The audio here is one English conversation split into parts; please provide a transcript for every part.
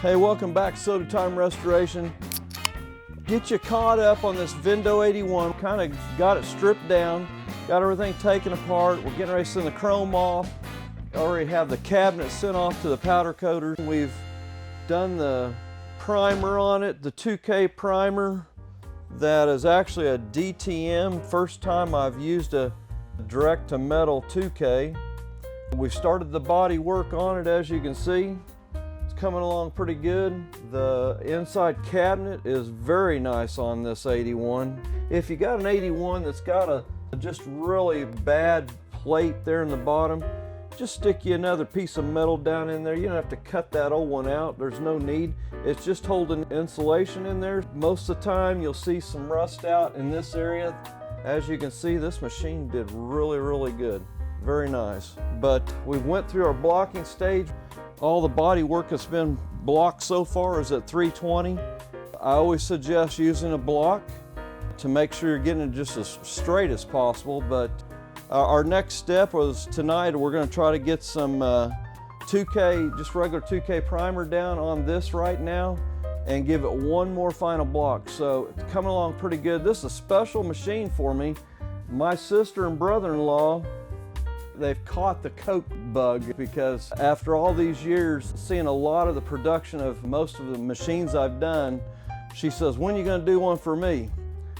Hey, welcome back to Soda Time Restoration. Get you caught up on this Vendo 81. Kind of got it stripped down, got everything taken apart. We're getting ready to send the chrome off. Already have the cabinet sent off to the powder coater. We've done the primer on it, the 2K primer. That is actually a DTM. First time I've used a direct to metal 2K. We've started the body work on it, as you can see. Coming along pretty good. The inside cabinet is very nice on this 81. If you got an 81 that's got a just really bad plate there in the bottom, just stick you another piece of metal down in there. You don't have to cut that old one out. There's no need. It's just holding insulation in there. Most of the time you'll see some rust out in this area. As you can see, this machine did really good. Very nice. But we went through our blocking stage. All the body work that's been blocked so far is at 320. I always suggest using a block to make sure you're getting it just as straight as possible. But our next step was tonight, we're going to try to get some 2K, just regular 2K primer down on this right now and give it one more final block. So it's coming along pretty good. This is a special machine for me. My sister and brother-in-law, they've caught the Coke bug because after all these years, seeing a lot of the production of most of the machines I've done, she says, "When are you gonna do one for me?"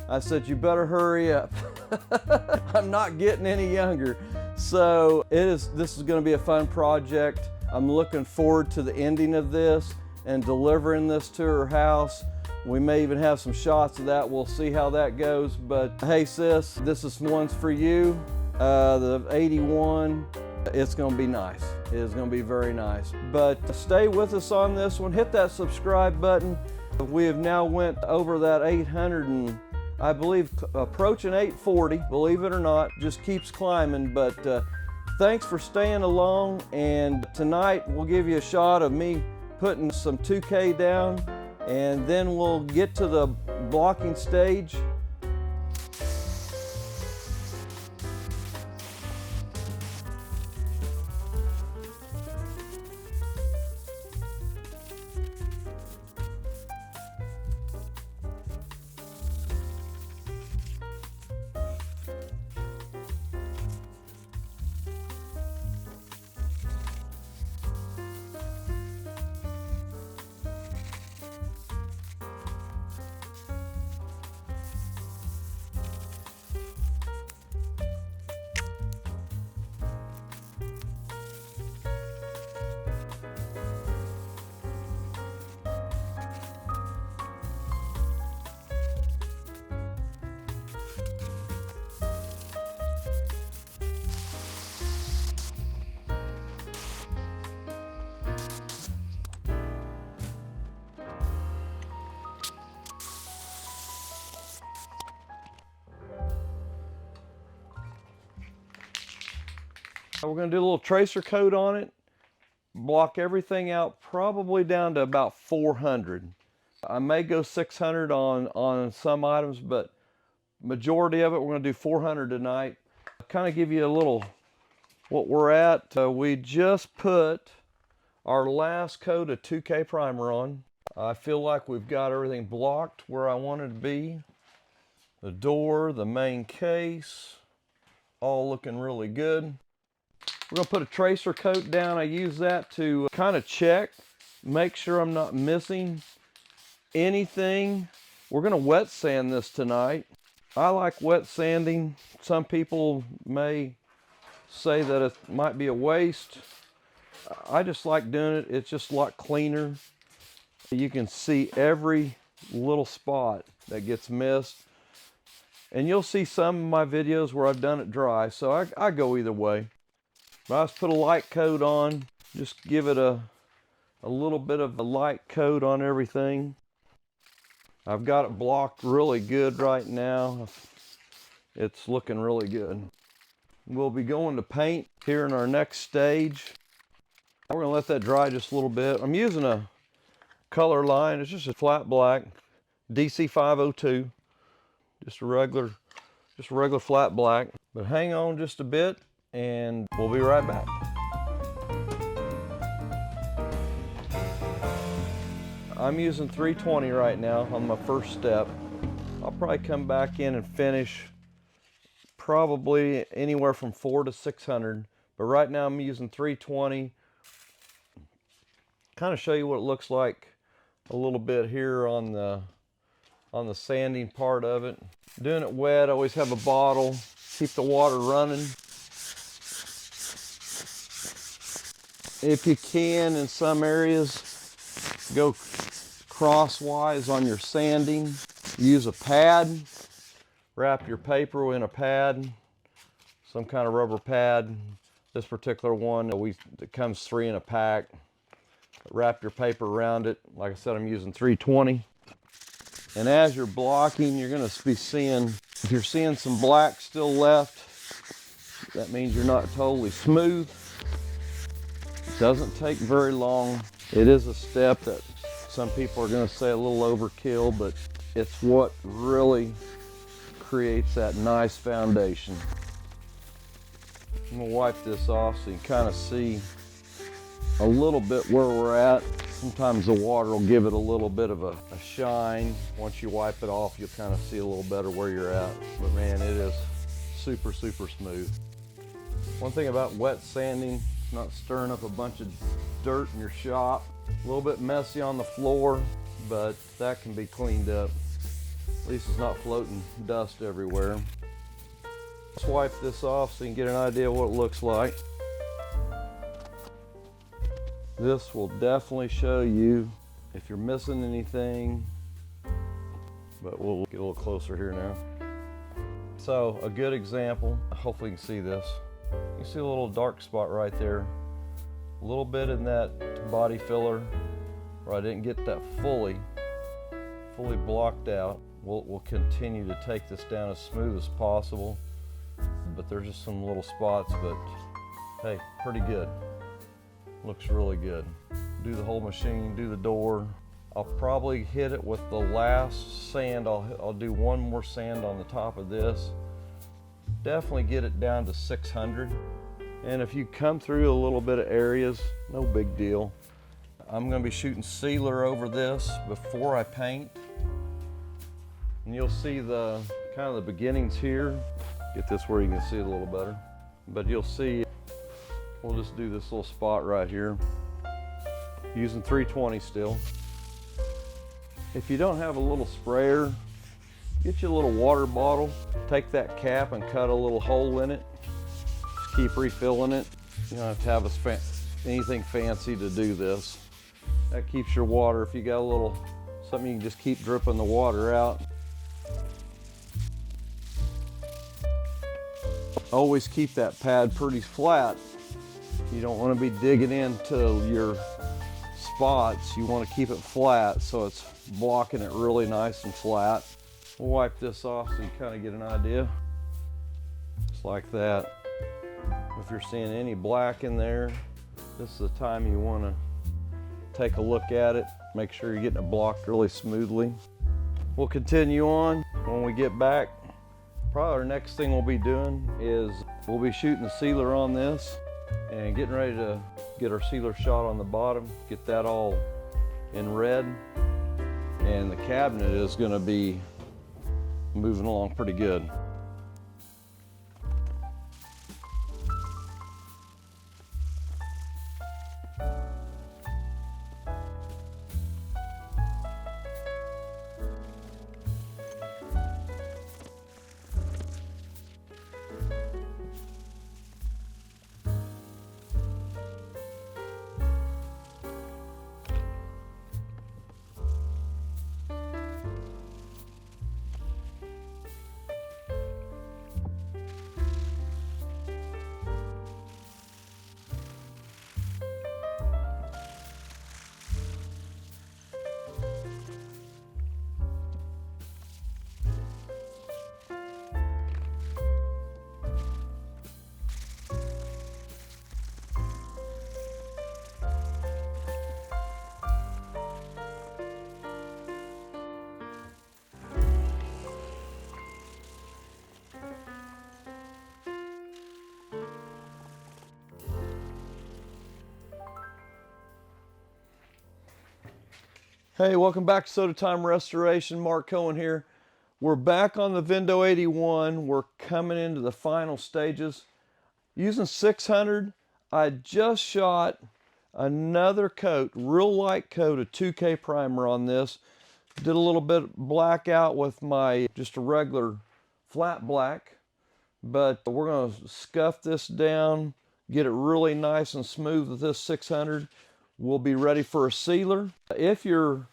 I said, "You better hurry up." I'm not getting any younger. So this is gonna be a fun project. I'm looking forward to the ending of this and delivering this to her house. We may even have some shots of that. We'll see how that goes. But hey sis, this is one's for you. The 81, it's gonna be nice. It is gonna be very nice. But stay with us on this one. Hit that subscribe button. We have now went over that 800 and I believe approaching 840, believe it or not, just keeps climbing. But thanks for staying along. And tonight we'll give you a shot of me putting some 2K down and then we'll get to the blocking stage. We're going to do a little tracer coat on it, block everything out probably down to about 400. I may go 600 on some items, but majority of it we're going to do 400 tonight. Kind of give you a little what we're at. We just put our last coat of 2K primer on. I feel like we've got everything blocked where I want it to be. The door, the main case, all looking really good. We're going to put a tracer coat down. I use that to kind of check, make sure I'm not missing anything. We're going to wet sand this tonight. I like wet sanding. Some people may say that it might be a waste. I just like doing it. It's just a lot cleaner. You can see every little spot that gets missed. And you'll see some of my videos where I've done it dry, so I go either way. But I just put a light coat on, just give it a little bit of a light coat on everything. I've got it blocked really good right now. It's looking really good. We'll be going to paint here in our next stage. We're gonna let that dry just a little bit. I'm using a color line. It's just a flat black DC 502. Just a regular flat black. But hang on just a bit and we'll be right back. I'm using 320 right now on my first step. I'll probably come back in and finish probably anywhere from 400 to 600, but right now I'm using 320. Kind of show you what it looks like a little bit here on the sanding part of it. Doing it wet, I always have a bottle, keep the water running. If you can, in some areas, go crosswise on your sanding. Use a pad, wrap your paper in a pad, some kind of rubber pad. This particular one, it comes 3 in a pack. Wrap your paper around it. Like I said, I'm using 320. And as you're blocking, you're gonna be seeing, if you're seeing some black still left, that means you're not totally smooth. It doesn't take very long. It is a step that some people are gonna say a little overkill, but it's what really creates that nice foundation. I'm gonna wipe this off so you can kind of see a little bit where we're at. Sometimes the water will give it a little bit of a shine. Once you wipe it off, you'll kind of see a little better where you're at. But man, it is super, super smooth. One thing about wet sanding, not stirring up a bunch of dirt in your shop. A little bit messy on the floor, but that can be cleaned up. At least it's not floating dust everywhere. Let's wipe this off so you can get an idea of what it looks like. This will definitely show you if you're missing anything, but we'll get a little closer here now. So a good example, hopefully you can see this. You see a little dark spot right there. A little bit in that body filler where I didn't get that fully blocked out. We'll continue to take this down as smooth as possible, but there's just some little spots, but hey, pretty good. Looks really good. Do the whole machine, do the door. I'll probably hit it with the last sand. I'll do one more sand on the top of this. Definitely get it down to 600. And if you come through a little bit of areas, no big deal. I'm gonna be shooting sealer over this before I paint. And you'll see the kind of the beginnings here. Get this where you can see it a little better. But you'll see, we'll just do this little spot right here. Using 320 still. If you don't have a little sprayer, get you a little water bottle. Take that cap and cut a little hole in it. Just keep refilling it. You don't have to have anything fancy to do this. That keeps your water, if you got a little, something you can just keep dripping the water out. Always keep that pad pretty flat. You don't want to be digging into your spots. You want to keep it flat so it's blocking it really nice and flat. We'll wipe this off so you kind of get an idea. Just like that. If you're seeing any black in there, this is the time you want to take a look at it. Make sure you're getting it blocked really smoothly. We'll continue on when we get back. Probably our next thing we'll be doing is we'll be shooting the sealer on this and getting ready to get our sealer shot on the bottom, get that all in red. And the cabinet is going to be moving along pretty good. Hey, welcome back to Soda Time Restoration. Mark Cohen here. We're back on the Vendo 81. We're coming into the final stages. Using 600, I just shot another coat, real light coat, a 2K primer on this. Did a little bit blackout with my just a regular flat black, but we're going to scuff this down, get it really nice and smooth with this 600. We'll be ready for a sealer. If you're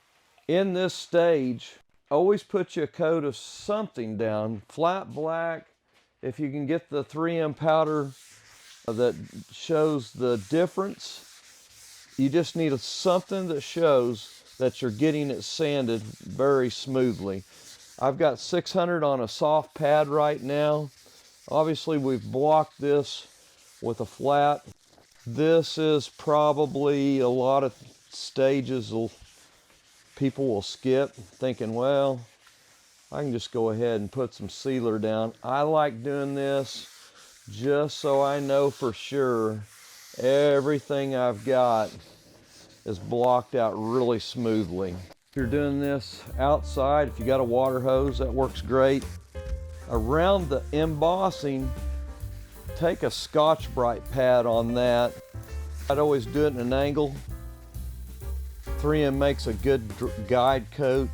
in this stage, always put you a coat of something down, flat black. If you can get the 3M powder that shows the difference, you just need something that shows that you're getting it sanded very smoothly. I've got 600 on a soft pad right now. Obviously we've blocked this with a flat. This is probably a lot of stages people will skip, thinking, well, I can just go ahead and put some sealer down. I like doing this just so I know for sure everything I've got is blocked out really smoothly. If you're doing this outside, if you got a water hose, that works great. Around the embossing, take a Scotch-Brite pad on that. I'd always do it in an angle. 3M makes a good guide coat.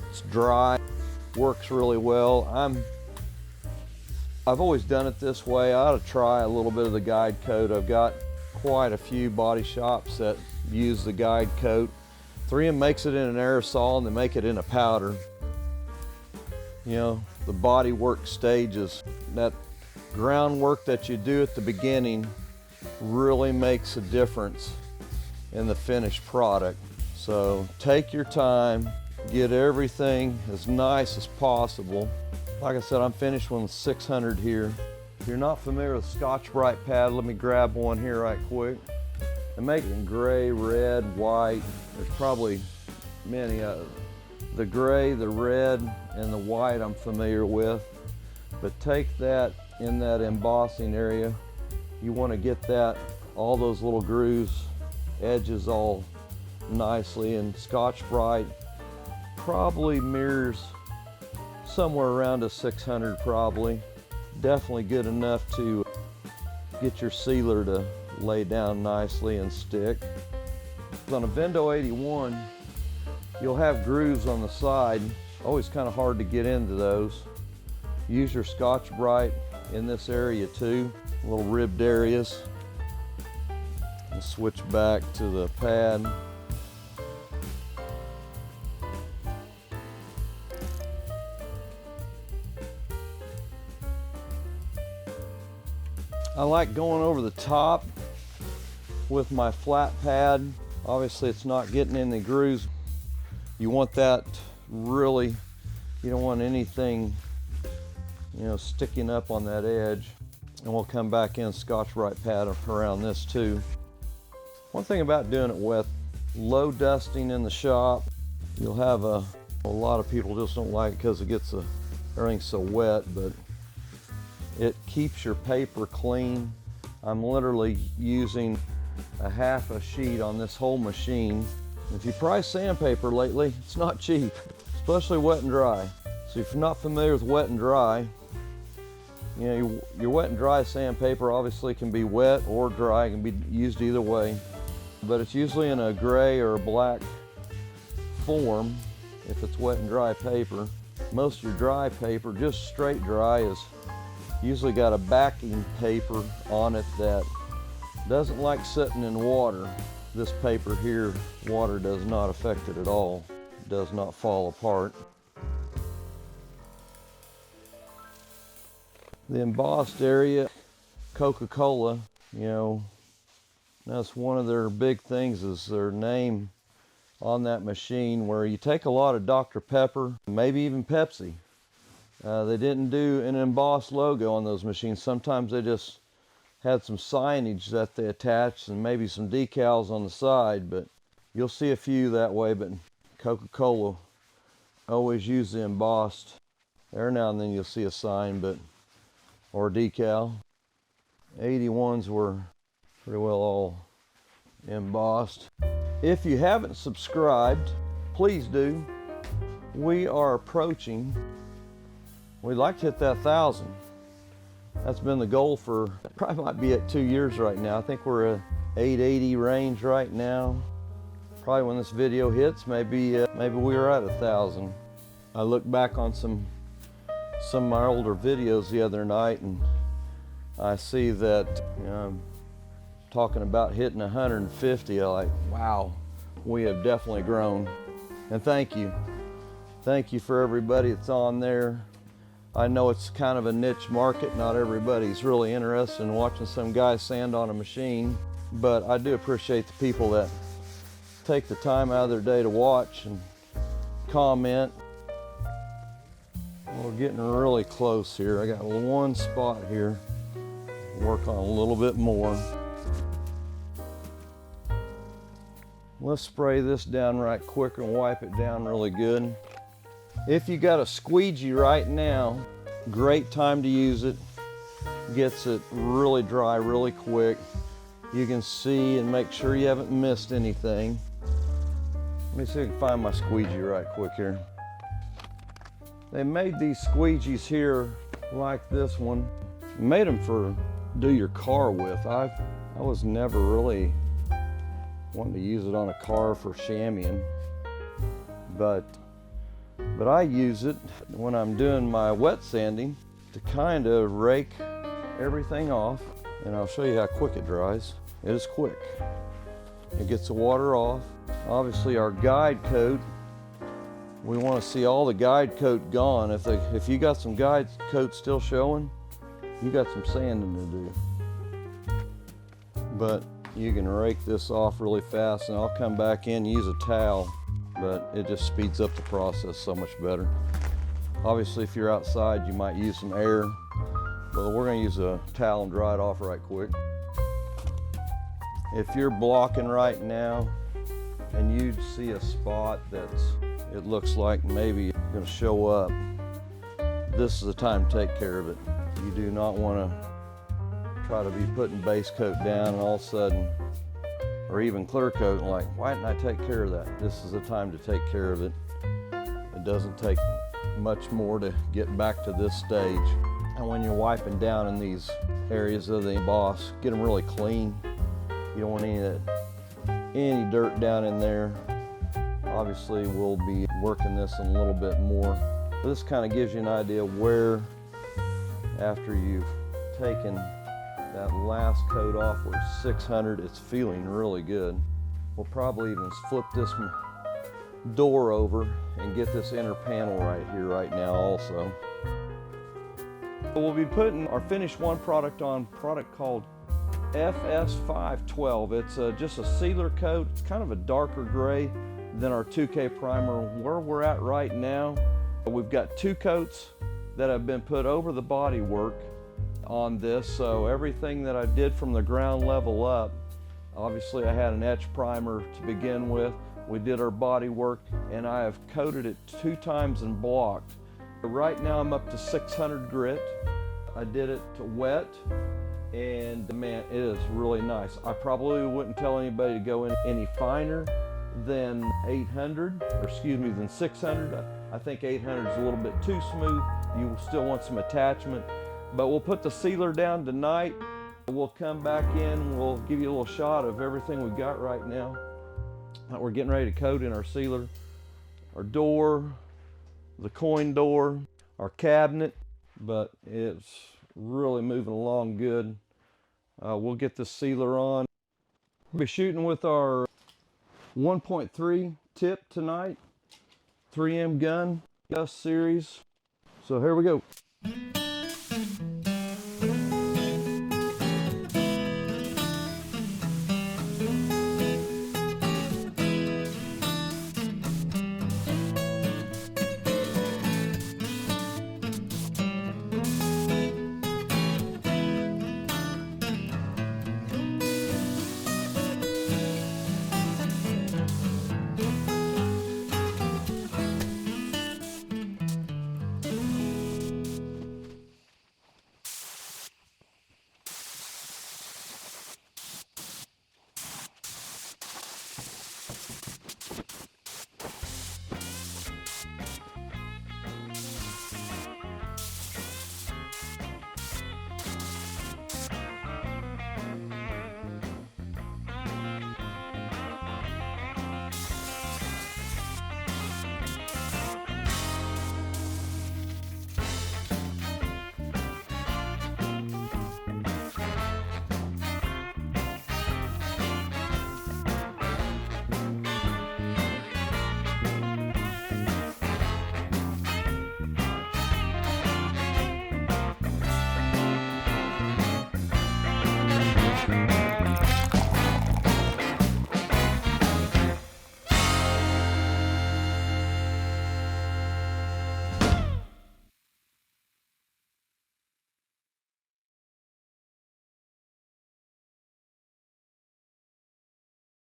It's dry, works really well. I've always done it this way. I ought to try a little bit of the guide coat. I've got quite a few body shops that use the guide coat. 3M makes it in an aerosol and they make it in a powder. You know, the body work stages, that groundwork that you do at the beginning really makes a difference in the finished product. So take your time, get everything as nice as possible. Like I said, I'm finished with 600 here. If you're not familiar with Scotch-Brite pad, let me grab one here right quick. They make it in gray, red, white. There's probably many of them. The gray, the red, and the white I'm familiar with. But take that in that embossing area. You want to get that, all those little grooves, edges all nicely, and Scotch-Brite probably mirrors somewhere around a 600 probably. Definitely good enough to get your sealer to lay down nicely and stick. On a Vendo 81, you'll have grooves on the side. Always kind of hard to get into those. Use your Scotch-Brite in this area too, little ribbed areas. And switch back to the pad. I like going over the top with my flat pad. Obviously it's not getting in the grooves. You want that really, you don't want anything, you know, sticking up on that edge. And we'll come back in Scotch-Brite pad around this too. One thing about doing it wet, low dusting in the shop, you'll have a lot of people just don't like it because it gets everything's so wet, but it keeps your paper clean. I'm literally using a half a sheet on this whole machine. If you price sandpaper lately, it's not cheap, especially wet and dry. So if you're not familiar with wet and dry, you know, your wet and dry sandpaper obviously can be wet or dry, it can be used either way. But it's usually in a gray or a black form if it's wet and dry paper. Most of your dry paper, just straight dry, is usually got a backing paper on it that doesn't like sitting in water. This paper here, water does not affect it at all. It does not fall apart. The embossed area, Coca-Cola, you know, that's one of their big things is their name on that machine, where you take a lot of Dr. Pepper, maybe even Pepsi. They didn't do an embossed logo on those machines. Sometimes they just had some signage that they attached and maybe some decals on the side, but you'll see a few that way. But Coca-Cola always use the embossed. Every now and then you'll see a sign, but or a decal. 81s were pretty well all embossed. If you haven't subscribed, please do. We are approaching, we'd like to hit that 1,000. That's been the goal for, probably might be at 2 years right now. I think we're at 880 range right now. Probably when this video hits, maybe we are at 1,000. I looked back on some of my older videos the other night, and I see that, you know, I'm talking about hitting 150. I'm like, wow, we have definitely grown. And thank you. Thank you for everybody that's on there. I know it's kind of a niche market. Not everybody's really interested in watching some guy sand on a machine, but I do appreciate the people that take the time out of their day to watch and comment. We're getting really close here. I got one spot here. Work on a little bit more. Let's spray this down right quick and wipe it down really good. If you got a squeegee right now, great time to use it. Gets it really dry really quick. You can see and make sure you haven't missed anything. Let me see if I can find my squeegee right quick here. They made these squeegees here like this one. Made them for do your car with. I was never really wanting to use it on a car for chamoying, but I use it when I'm doing my wet sanding to kind of rake everything off, and I'll show you how quick it dries. It is quick. It gets the water off. Obviously our guide coat, we want to see all the guide coat gone. If you got some guide coat still showing, you got some sanding to do. But you can rake this off really fast, and I'll come back in and use a towel, but it just speeds up the process so much better. Obviously, if you're outside, you might use some air, but we're going to use a towel and dry it off right quick. If you're blocking right now and you see a spot it looks like maybe going to show up, this is the time to take care of it. You do not want to try to be putting base coat down and all of a sudden, or even clear coat, and like, why didn't I take care of that? This is the time to take care of it. It doesn't take much more to get back to this stage. And when you're wiping down in these areas of the emboss, get them really clean. You don't want any dirt down in there. Obviously, we'll be working this in a little bit more. But this kind of gives you an idea where, after you've taken that last coat off where it's 600, it's feeling really good. We'll probably even flip this door over and get this inner panel right here right now also. We'll be putting our Finish One product on a product called FS512. It's just a sealer coat. It's kind of a darker gray than our 2K primer. Where we're at right now, we've got 2 coats that have been put over the body work on this, so everything that I did from the ground level up, obviously I had an etch primer to begin with. We did our body work, and I have coated it 2 times and blocked. Right now I'm up to 600 grit. I did it to wet, and man, it is really nice. I probably wouldn't tell anybody to go in any finer than 800, or excuse me, than 600. I think 800 is a little bit too smooth. You still want some attachment. But we'll put the sealer down tonight. We'll come back in, we'll give you a little shot of everything we've got right now. We're getting ready to coat in our sealer, our door, the coin door, our cabinet, but it's really moving along good. We'll get the sealer on. We'll be shooting with our 1.3 tip tonight, 3M gun, Gus series. So here we go.